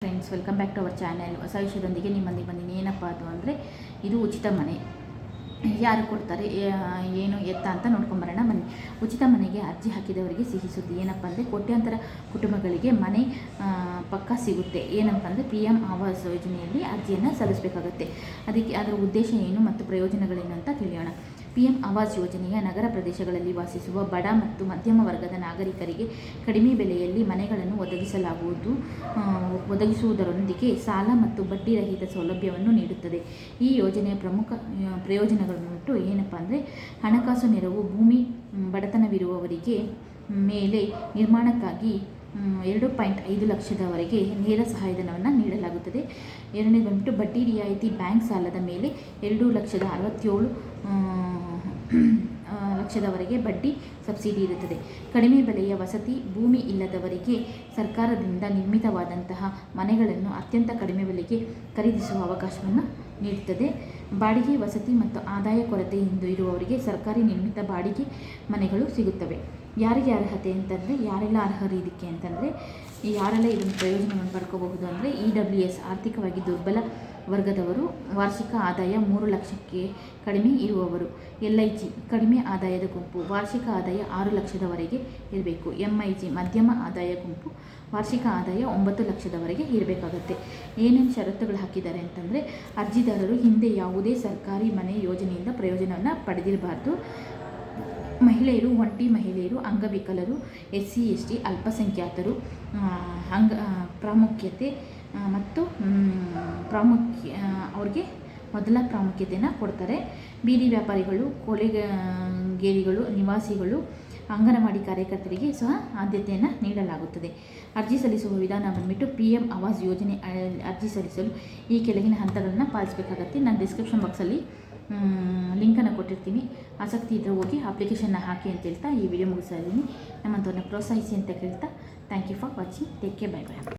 Friends, welcome back to our channel. ಹೊಸ ವಿಷಯದೊಂದಿಗೆ ನಿಮ್ಮಲ್ಲಿ ಬಂದಿನಿ. ಏನಪ್ಪ ಅದು ಅಂದರೆ, ಇದು ಉಚಿತ ಮನೆ ಯಾರು ಕೊಡ್ತಾರೆ, ಏನು ಎತ್ತ ಅಂತ ನೋಡ್ಕೊಂಬರೋಣ ಬನ್ನಿ. ಉಚಿತ ಮನೆಗೆ ಅರ್ಜಿ ಹಾಕಿದವರಿಗೆ ಸಿಹಿ ಸುದ್ದಿ. ಏನಪ್ಪ ಅಂದರೆ, ಕೋಟ್ಯಾಂತರ ಕುಟುಂಬಗಳಿಗೆ ಮನೆ ಪಕ್ಕ ಸಿಗುತ್ತೆ. ಏನಪ್ಪ ಅಂದರೆ, PM ಆವಾಸ್ ಯೋಜನೆಯಲ್ಲಿ ಅರ್ಜಿಯನ್ನು ಸಲ್ಲಿಸಬೇಕಾಗತ್ತೆ. ಅದರ ಉದ್ದೇಶ ಏನು ಮತ್ತು ಪ್ರಯೋಜನಗಳೇನು ಅಂತ ತಿಳಿಯೋಣ. PM ಆವಾಸ್ ಯೋಜನೆಯ ನಗರ ಪ್ರದೇಶಗಳಲ್ಲಿ ವಾಸಿಸುವ ಬಡ ಮತ್ತು ಮಧ್ಯಮ ವರ್ಗದ ನಾಗರಿಕರಿಗೆ ಕಡಿಮೆ ಬೆಲೆಯಲ್ಲಿ ಮನೆಗಳನ್ನು ಒದಗಿಸುವುದರೊಂದಿಗೆ ಸಾಲ ಮತ್ತು ಬಡ್ಡಿ ರಹಿತ ಸೌಲಭ್ಯವನ್ನು ನೀಡುತ್ತದೆ. ಈ ಯೋಜನೆಯ ಪ್ರಮುಖ ಪ್ರಯೋಜನಗಳು ಏನಪ್ಪ ಅಂದರೆ, ಹಣಕಾಸು ನೆರವು. ಭೂಮಿ ಬಡತನವಿರುವವರಿಗೆ ಮೇಲೆ ನಿರ್ಮಾಣಕ್ಕಾಗಿ 2.5 ಲಕ್ಷದವರೆಗೆ ನೇರ ಸಹಾಯಧನವನ್ನು ನೀಡಲಾಗುತ್ತದೆ. ಎರಡನೇ ಬಂದ್ಬಿಟ್ಟು ಬಡ್ಡಿ ರಿಯಾಯಿತಿ. ಬ್ಯಾಂಕ್ ಸಾಲದ ಮೇಲೆ 2,67,00,000 ಬಡ್ಡಿ ಸಬ್ಸಿಡಿ ಇರುತ್ತದೆ. ಕಡಿಮೆ ಬೆಲೆಯ ವಸತಿ. ಭೂಮಿ ಇಲ್ಲದವರಿಗೆ ಸರ್ಕಾರದಿಂದ ನಿರ್ಮಿತವಾದಂತಹ ಮನೆಗಳನ್ನು ಅತ್ಯಂತ ಕಡಿಮೆ ಬೆಲೆಗೆ ಖರೀದಿಸುವ ಅವಕಾಶವನ್ನು ನೀಡುತ್ತದೆ. ಬಾಡಿಗೆ ವಸತಿ ಮತ್ತು ಆದಾಯ ಕೊರತೆ ಇರುವವರಿಗೆ ಸರ್ಕಾರಿ ನಿರ್ಮಿತ ಬಾಡಿಗೆ ಮನೆಗಳು ಸಿಗುತ್ತವೆ. ಯಾರಿಗೆ ಅರ್ಹತೆ ಅಂತಂದರೆ, ಯಾರೆಲ್ಲ ಅರ್ಹರು ಇದಕ್ಕೆ ಅಂತಂದರೆ, ಯಾರೆಲ್ಲ ಇದನ್ನು ಪ್ರಯೋಜನವನ್ನು ಪಡ್ಕೋಬಹುದು ಅಂದರೆ, EWS ಆರ್ಥಿಕವಾಗಿ ದುರ್ಬಲ ವರ್ಗದವರು, ವಾರ್ಷಿಕ ಆದಾಯ 3 ಲಕ್ಷಕ್ಕೆ ಕಡಿಮೆ ಇರುವವರು, LIG ಕಡಿಮೆ ಆದಾಯದ ಗುಂಪು, ವಾರ್ಷಿಕ ಆದಾಯ 6 ಲಕ್ಷದವರೆಗೆ ಇರಬೇಕು, MIG ಮಧ್ಯಮ ಆದಾಯ ಗುಂಪು, ವಾರ್ಷಿಕ ಆದಾಯ 9 ಲಕ್ಷದವರೆಗೆ ಇರಬೇಕಾಗುತ್ತೆ. ಏನೇನು ಷರತ್ತುಗಳು ಹಾಕಿದ್ದಾರೆ ಅಂತಂದರೆ, ಅರ್ಜಿದಾರರು ಹಿಂದೆ ಯಾವುದೇ ಸರ್ಕಾರಿ ಮನೆ ಯೋಜನೆಯಿಂದ ಪ್ರಯೋಜನವನ್ನು ಪಡೆದಿರಬಾರ್ದು. ಮಹಿಳೆಯರು, ಒಂಟಿ ಮಹಿಳೆಯರು, ಅಂಗವಿಕಲರು, SC ST ಅಲ್ಪಸಂಖ್ಯಾತರು ಪ್ರಾಮುಖ್ಯತೆ ಮತ್ತು ಅವ್ರಿಗೆ ಮೊದಲ ಪ್ರಾಮುಖ್ಯತೆಯನ್ನು ಕೊಡ್ತಾರೆ. ಬೀದಿ ವ್ಯಾಪಾರಿಗಳು, ಕೊಳೆಗೇರಿಗಳು, ನಿವಾಸಿಗಳು, ಅಂಗನವಾಡಿ ಕಾರ್ಯಕರ್ತರಿಗೆ ಸಹ ಆದ್ಯತೆಯನ್ನು ನೀಡಲಾಗುತ್ತದೆ. ಅರ್ಜಿ ಸಲ್ಲಿಸುವ ವಿಧಾನ ಬಂದ್ಬಿಟ್ಟು, PM ಆವಾಸ್ ಯೋಜನೆ ಅರ್ಜಿ ಸಲ್ಲಿಸಲು ಈ ಕೆಳಗಿನ ಹಂತಗಳನ್ನು ಪಾಲಿಸಬೇಕಾಗತ್ತೆ. ನಾನು ಡಿಸ್ಕ್ರಿಪ್ಷನ್ ಬಾಕ್ಸಲ್ಲಿ ಲಿಂಕನ್ನು ಕೊಟ್ಟಿರ್ತೀನಿ. ಆಸಕ್ತಿ ಇದ್ದರೆ ಹೋಗಿ ಅಪ್ಲಿಕೇಶನ್ನ ಹಾಕಿ ಅಂತ ಹೇಳ್ತಾ ಈ ವಿಡಿಯೋ ಮುಗಿಸ್ತಾ ಇದ್ದೀನಿ. ನಮ್ಮಂಥವ್ರನ್ನ ಪ್ರೋತ್ಸಾಹಿಸಿ ಅಂತ ಕೇಳ್ತಾ, thank you for watching. Take care. Bye by.